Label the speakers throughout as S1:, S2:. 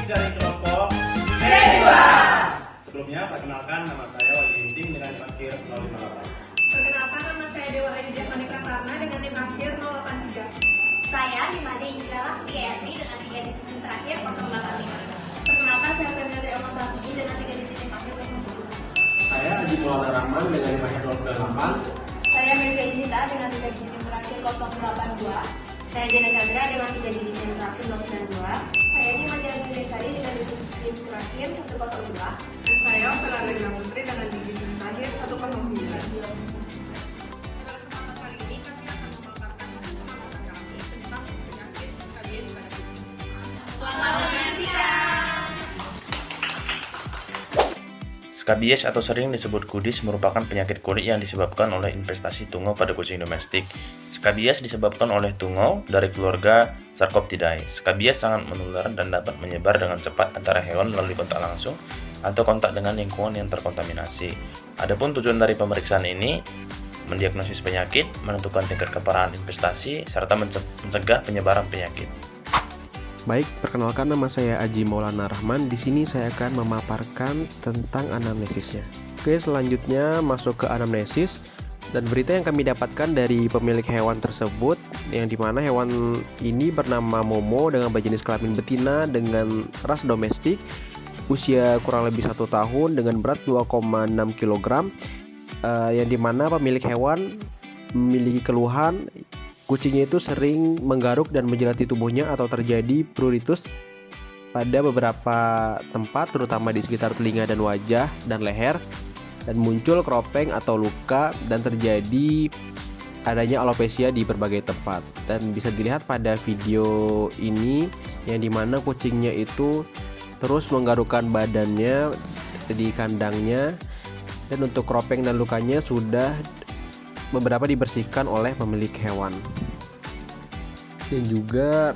S1: dari kelompok
S2: C2.
S1: Sebelumnya, perkenalkan nama saya Wahyu Ginting dengan NIM akhir 058.
S2: Perkenalkan, nama saya Dewa Ayu Devandika Karna dengan NIM akhir 083.
S3: Saya Nimade Indra Lasriyani dengan 3 digit terakhir 085.
S2: Perkenalkan, saya Febriana Elma Pratiwi dengan 3 digit akhir 010.
S4: Saya Haji Maulana Rahman dengan NIM akhir 098.
S2: Saya Mega Indita dengan 3 digit terakhir 082.
S3: Saya Jana Chandra dengan 3 digit terakhir 092.
S2: Saya Nima Jalani Desari dengan 3 digit terakhir 102.
S5: Dan saya Felalena Putri dengan digit terakhir 109. Pada kesempatan kali ini kami akan memaparkan pengalaman kami tentang penyakit skabies pada kucing.
S2: Selamat menyaksikan.
S6: Skabies atau sering disebut kudis merupakan penyakit kulit yang disebabkan oleh infestasi tungau pada kucing domestik. Skabies disebabkan oleh tungau dari keluarga Sarcoptidae. Skabies sangat menular dan dapat menyebar dengan cepat antara hewan melalui kontak langsung atau kontak dengan lingkungan yang terkontaminasi. Adapun tujuan dari pemeriksaan ini mendiagnosis penyakit, menentukan tingkat keparahan infestasi, serta mencegah penyebaran penyakit.
S4: Baik, perkenalkan nama saya Haji Maulana Rahman. Di sini saya akan memaparkan tentang anamnesisnya. Oke, selanjutnya masuk ke anamnesis dan berita yang kami dapatkan dari pemilik hewan tersebut, yang dimana hewan ini bernama Momo dengan berjenis kelamin betina dengan ras domestik, usia kurang lebih 1 tahun dengan berat 2,6 kg, yang dimana pemilik hewan memiliki keluhan kucingnya itu sering menggaruk dan menjilati tubuhnya atau terjadi pruritus pada beberapa tempat, terutama di sekitar telinga dan wajah dan leher, dan muncul keropeng atau luka dan terjadi adanya alopecia di berbagai tempat. Dan bisa dilihat pada video ini yang dimana kucingnya itu terus menggarukkan badannya di kandangnya, dan untuk keropeng dan lukanya sudah beberapa dibersihkan oleh pemilik hewan. Dan juga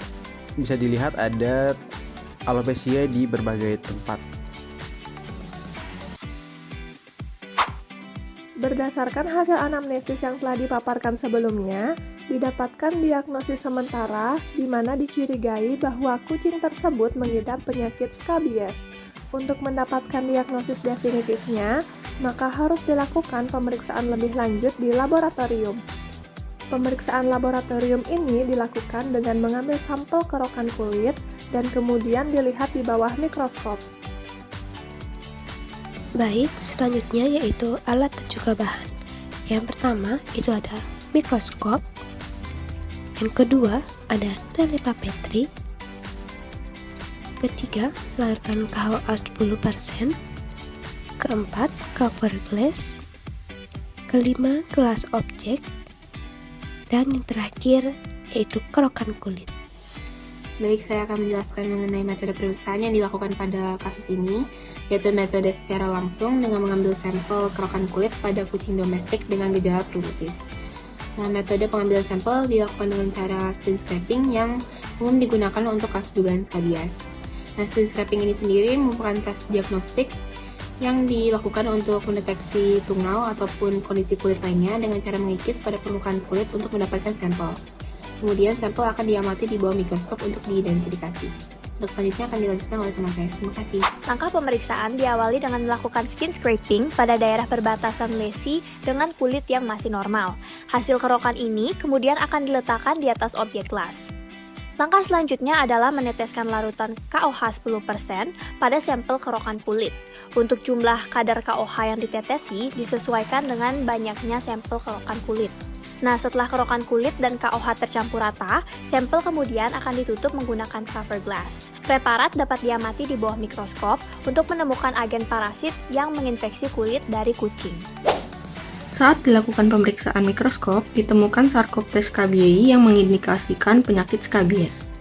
S4: bisa dilihat ada alopecia di berbagai tempat.
S7: Berdasarkan hasil anamnesis yang telah dipaparkan sebelumnya, didapatkan diagnosis sementara di mana dicurigai bahwa kucing tersebut mengidap penyakit skabies. Untuk mendapatkan diagnosis definitifnya, maka harus dilakukan pemeriksaan lebih lanjut di laboratorium. Pemeriksaan laboratorium ini dilakukan dengan mengambil sampel kerokan kulit dan kemudian dilihat di bawah mikroskop.
S8: Baik, selanjutnya yaitu alat dan juga bahan. Yang pertama itu ada mikroskop. Yang kedua ada telepapetri. Ketiga, larutan KHA 10%. Keempat, cover glass. Kelima, gelas objek. Dan yang terakhir yaitu kerokan kulit.
S9: Baik, saya akan menjelaskan mengenai metode pemeriksaan yang dilakukan pada kasus ini, yaitu metode secara langsung dengan mengambil sampel kerokan kulit pada kucing domestik dengan gejala pruritus. Nah, metode pengambilan sampel dilakukan dengan cara skin scraping yang umum digunakan untuk kasus dugaan skabies. Nah, skin scraping ini sendiri merupakan tes diagnostik yang dilakukan untuk mendeteksi tungau ataupun kondisi kulit lainnya dengan cara mengikis pada permukaan kulit untuk mendapatkan sampel. Kemudian sampel akan diamati di bawah mikroskop untuk diidentifikasi. Untuk selanjutnya akan dilanjutkan oleh teman saya. Terima kasih.
S10: Langkah pemeriksaan diawali dengan melakukan skin scraping pada daerah perbatasan lesi dengan kulit yang masih normal. Hasil kerokan ini kemudian akan diletakkan di atas objek gelas. Langkah selanjutnya adalah meneteskan larutan KOH 10% pada sampel kerokan kulit. Untuk jumlah kadar KOH yang ditetesi disesuaikan dengan banyaknya sampel kerokan kulit. Nah, setelah kerokan kulit dan KOH tercampur rata, sampel kemudian akan ditutup menggunakan cover glass. Preparat dapat diamati di bawah mikroskop untuk menemukan agen parasit yang menginfeksi kulit dari kucing.
S11: Saat dilakukan pemeriksaan mikroskop, ditemukan Sarcoptes scabiei yang mengindikasikan penyakit skabies.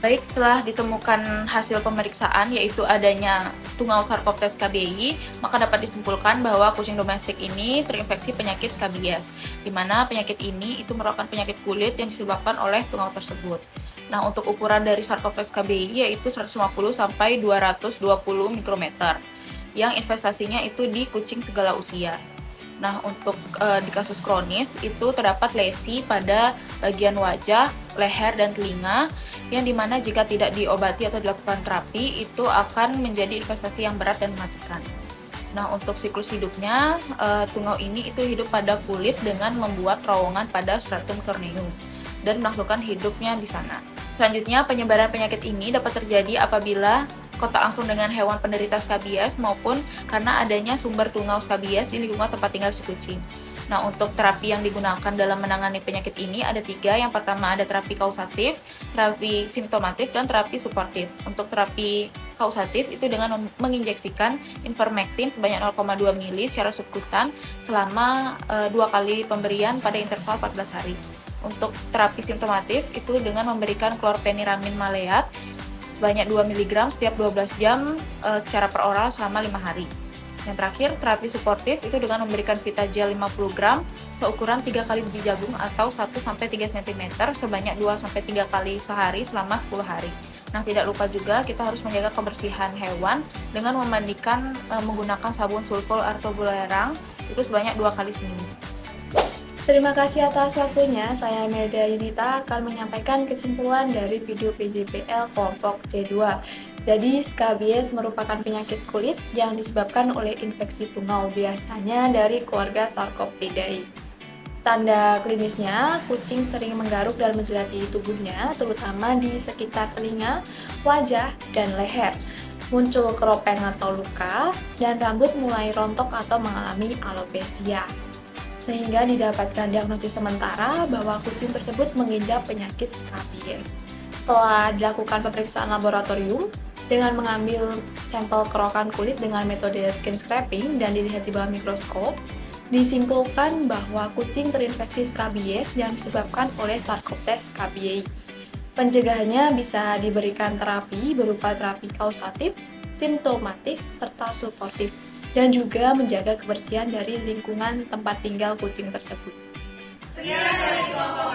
S12: Baik, setelah ditemukan hasil pemeriksaan yaitu adanya tungau Sarcoptes scabiei, maka dapat disimpulkan bahwa kucing domestik ini terinfeksi penyakit skabies, di mana penyakit ini itu merupakan penyakit kulit yang disebabkan oleh tungau tersebut. Nah, untuk ukuran dari Sarcoptes scabiei yaitu 150 sampai 220 mikrometer, yang investasinya itu di kucing segala usia. Nah, untuk di kasus kronis itu terdapat lesi pada bagian wajah, leher, dan telinga yang dimana jika tidak diobati atau dilakukan terapi itu akan menjadi investasi yang berat dan mematikan. Nah, untuk siklus hidupnya, tungau ini itu hidup pada kulit dengan membuat terowongan pada stratum corneum dan melakukan hidupnya di sana. Selanjutnya, penyebaran penyakit ini dapat terjadi apabila kontak langsung dengan hewan penderita skabies maupun karena adanya sumber tungau skabies di lingkungan tempat tinggal si kucing. Nah, untuk terapi yang digunakan dalam menangani penyakit ini ada 3. Yang pertama ada terapi kausatif, terapi simptomatif, dan terapi suportif. Untuk terapi kausatif itu dengan menginjeksikan ivermectin sebanyak 0,2 ml secara subkutan selama 2 kali pemberian pada interval 14 hari. Untuk terapi simptomatif itu dengan memberikan klorpeniramin maleat sebanyak 2 mg setiap 12 jam secara per oral selama 5 hari. Yang terakhir, terapi suportif itu dengan memberikan Vitagel 50 gram seukuran 3 kali biji jagung atau 1-3 cm sebanyak 2-3 kali sehari selama 10 hari. Nah, tidak lupa juga kita harus menjaga kebersihan hewan dengan memandikan menggunakan sabun sulfur artobulerang itu sebanyak 2 kali seminggu.
S7: Terima kasih atas waktunya. Saya Melda Yudita akan menyampaikan kesimpulan dari video PJPL kelompok C2. Jadi, skabies merupakan penyakit kulit yang disebabkan oleh infeksi tungau, biasanya dari keluarga Sarcoptidae. Tanda klinisnya, kucing sering menggaruk dan menjilati tubuhnya, terutama di sekitar telinga, wajah, dan leher. Muncul keropeng atau luka, dan rambut mulai rontok atau mengalami alopecia. Sehingga didapatkan diagnosis sementara bahwa kucing tersebut mengidap penyakit skabies. Setelah dilakukan pemeriksaan laboratorium dengan mengambil sampel kerokan kulit dengan metode skin scraping dan dilihat di bawah mikroskop, disimpulkan bahwa kucing terinfeksi skabies yang disebabkan oleh Sarcoptes scabiei. Pencegahannya bisa diberikan terapi berupa terapi kausatif, simptomatis, serta suportif, dan juga menjaga kebersihan dari lingkungan tempat tinggal kucing tersebut.
S2: Sekian dari kelompok